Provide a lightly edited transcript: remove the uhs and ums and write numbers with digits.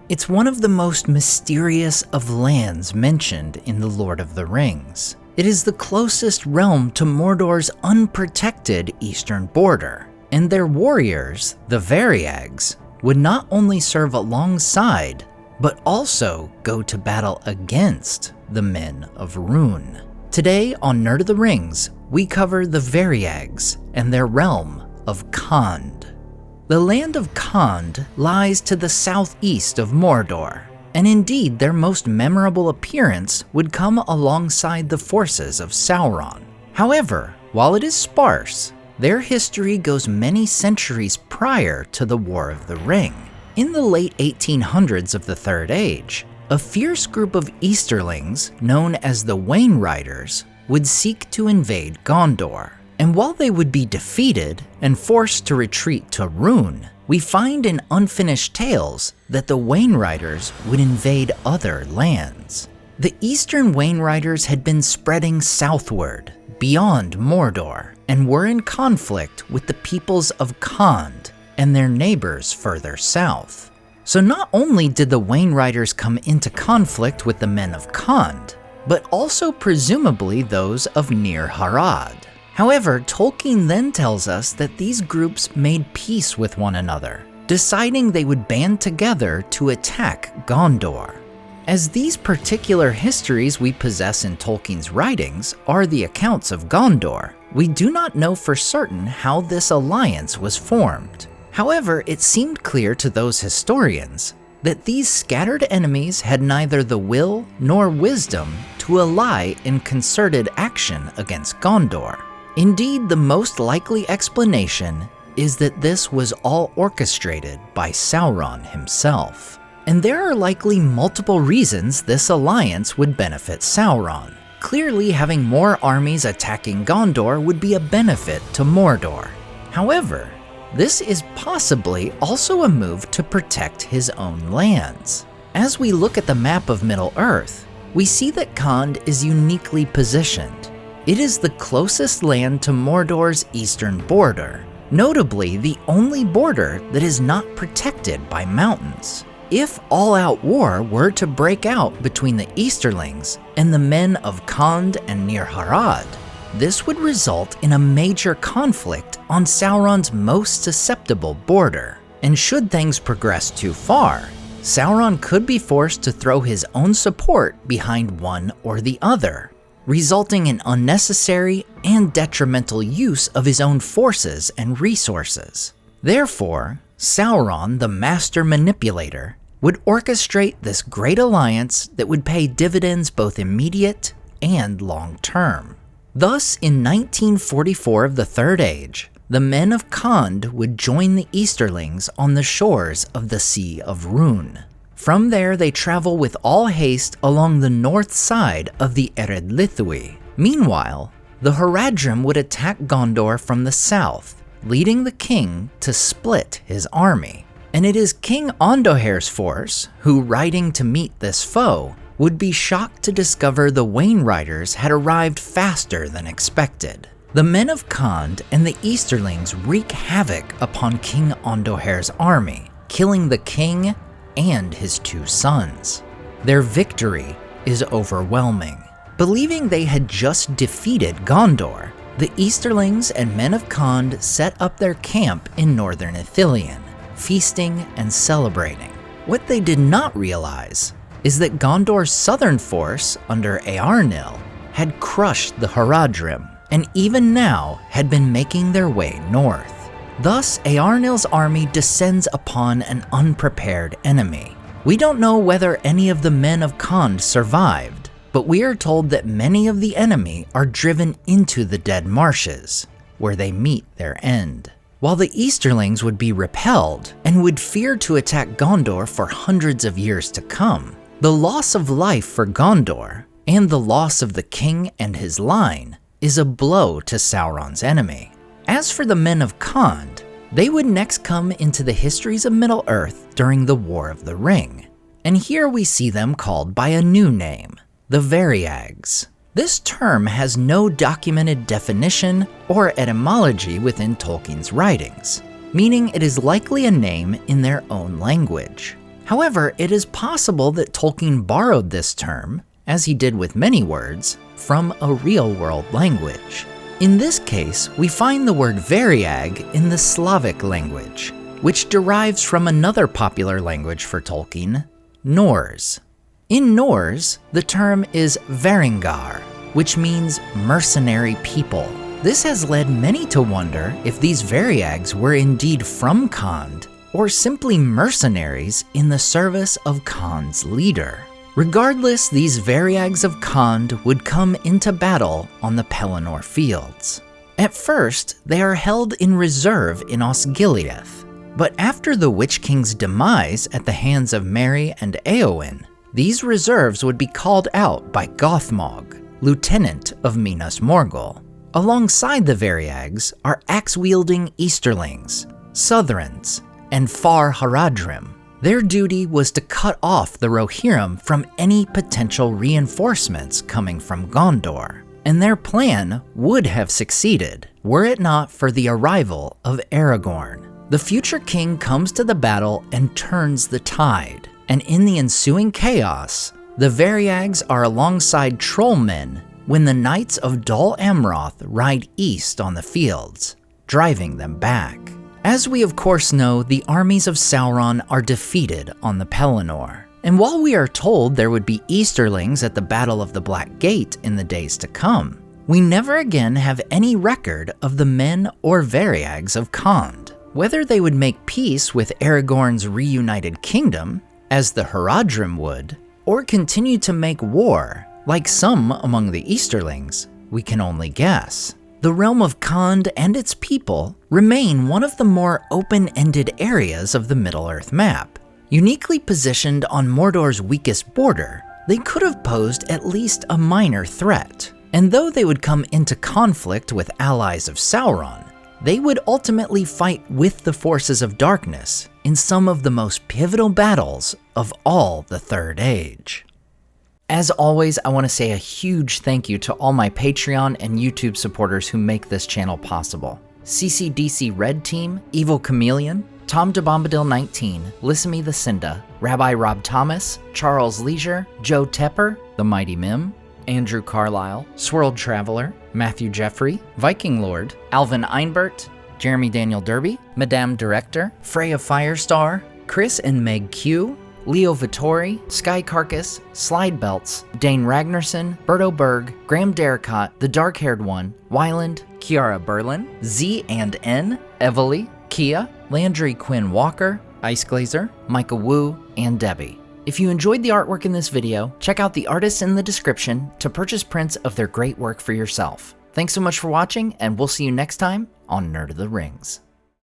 It's one of the most mysterious of lands mentioned in The Lord of the Rings. It is the closest realm to Mordor's unprotected eastern border, and their warriors, the Variags, would not only serve alongside, but also go to battle against the men of Rhûn. Today on Nerd of the Rings, we cover the Variags and their realm of Khand. The land of Khand lies to the southeast of Mordor, and indeed their most memorable appearance would come alongside the forces of Sauron. However, while it is sparse, their history goes many centuries prior to the War of the Ring. In the late 1800s of the Third Age, a fierce group of easterlings, known as the Wainriders, would seek to invade Gondor. And while they would be defeated and forced to retreat to Rhûn, we find in Unfinished Tales that the Wainriders would invade other lands. The Eastern Wainriders had been spreading southward, beyond Mordor, and were in conflict with the peoples of Khand and their neighbors further south. So not only did the Wainriders come into conflict with the men of Khand, but also presumably those of near Harad. However, Tolkien then tells us that these groups made peace with one another, deciding they would band together to attack Gondor. As these particular histories we possess in Tolkien's writings are the accounts of Gondor, we do not know for certain how this alliance was formed. However, it seemed clear to those historians that these scattered enemies had neither the will nor wisdom to ally in concerted action against Gondor. Indeed, the most likely explanation is that this was all orchestrated by Sauron himself. And there are likely multiple reasons this alliance would benefit Sauron. Clearly, having more armies attacking Gondor would be a benefit to Mordor. However, this is possibly also a move to protect his own lands. As we look at the map of Middle-earth, we see that Khand is uniquely positioned. It is the closest land to Mordor's eastern border, notably the only border that is not protected by mountains. If all-out war were to break out between the easterlings and the men of Khand and near Harad, this would result in a major conflict on Sauron's most susceptible border. And should things progress too far, Sauron could be forced to throw his own support behind one or the other, resulting in unnecessary and detrimental use of his own forces and resources. Therefore, Sauron, the master manipulator, would orchestrate this great alliance that would pay dividends both immediate and long-term. Thus, in 1944 of the Third Age, the men of Khand would join the Easterlings on the shores of the Sea of Rhûn. From there, they travel with all haste along the north side of the Ered Lithwi. Meanwhile, the Haradrim would attack Gondor from the south, leading the king to split his army. And it is King Ondoher's force who, riding to meet this foe, would be shocked to discover the Wainriders had arrived faster than expected. The men of Khand and the Easterlings wreak havoc upon King Ondoher's army, killing the king and his two sons. Their victory is overwhelming. Believing they had just defeated Gondor, the Easterlings and men of Khand set up their camp in northern Ithilien, feasting and celebrating. What they did not realize is that Gondor's southern force under Eärnil had crushed the Haradrim, and even now had been making their way north. Thus, Eärnil's army descends upon an unprepared enemy. We don't know whether any of the men of Khand survived, but we are told that many of the enemy are driven into the dead marshes, where they meet their end. While the Easterlings would be repelled and would fear to attack Gondor for hundreds of years to come, the loss of life for Gondor and the loss of the king and his line is a blow to Sauron's enemy. As for the men of Khand, they would next come into the histories of Middle-earth during the War of the Ring, and here we see them called by a new name, the Variags. This term has no documented definition or etymology within Tolkien's writings, meaning it is likely a name in their own language. However, it is possible that Tolkien borrowed this term, as he did with many words, from a real-world language. In this case, we find the word Variag in the Slavic language, which derives from another popular language for Tolkien, Norse. In Norse, the term is Varingar, which means mercenary people. This has led many to wonder if these Variags were indeed from Khand, or simply mercenaries in the service of Khan's leader. Regardless, these Variags of Khand would come into battle on the Pelennor fields. At first, they are held in reserve in Osgiliath, but after the Witch King's demise at the hands of Merry and Éowyn, these reserves would be called out by Gothmog, lieutenant of Minas Morgul. Alongside the Variags are axe-wielding easterlings, Southrons, and Far Haradrim. Their duty was to cut off the Rohirrim from any potential reinforcements coming from Gondor, and their plan would have succeeded were it not for the arrival of Aragorn. The future king comes to the battle and turns the tide, and in the ensuing chaos, the Variags are alongside trollmen when the Knights of Dol Amroth ride east on the fields, driving them back. As we of course know, the armies of Sauron are defeated on the Pelennor, and while we are told there would be easterlings at the Battle of the Black Gate in the days to come, we never again have any record of the men or Variags of Khand. Whether they would make peace with Aragorn's reunited kingdom, as the Haradrim would, or continue to make war, like some among the easterlings, we can only guess. The realm of Khand and its people remain one of the more open-ended areas of the Middle-earth map. Uniquely positioned on Mordor's weakest border, they could have posed at least a minor threat, and though they would come into conflict with allies of Sauron, they would ultimately fight with the forces of darkness in some of the most pivotal battles of all the Third Age. As always, I want to say a huge thank you to all my Patreon and YouTube supporters who make this channel possible. CCDC Red Team, Evil Chameleon, Tom DeBombadil 19, Lissamy the Cinda, Rabbi Rob Thomas, Charles Leisure, Joe Tepper, The Mighty Mim, Andrew Carlisle, Swirled Traveler, Matthew Jeffrey, Viking Lord, Alvin Einbert, Jeremy Daniel Derby, Madame Director, Freya Firestar, Chris and Meg Q, Leo Vittori, Sky Carcass, Slide Belts, Dane Ragnarsson, Berto Berg, Graham Derricott, The Dark-Haired One, Wyland, Kiara Berlin, Z and N, Evely, Kia, Landry Quinn Walker, Ice Glazer, Micah Wu, and Debbie. If you enjoyed the artwork in this video, check out the artists in the description to purchase prints of their great work for yourself. Thanks so much for watching, and we'll see you next time on Nerd of the Rings.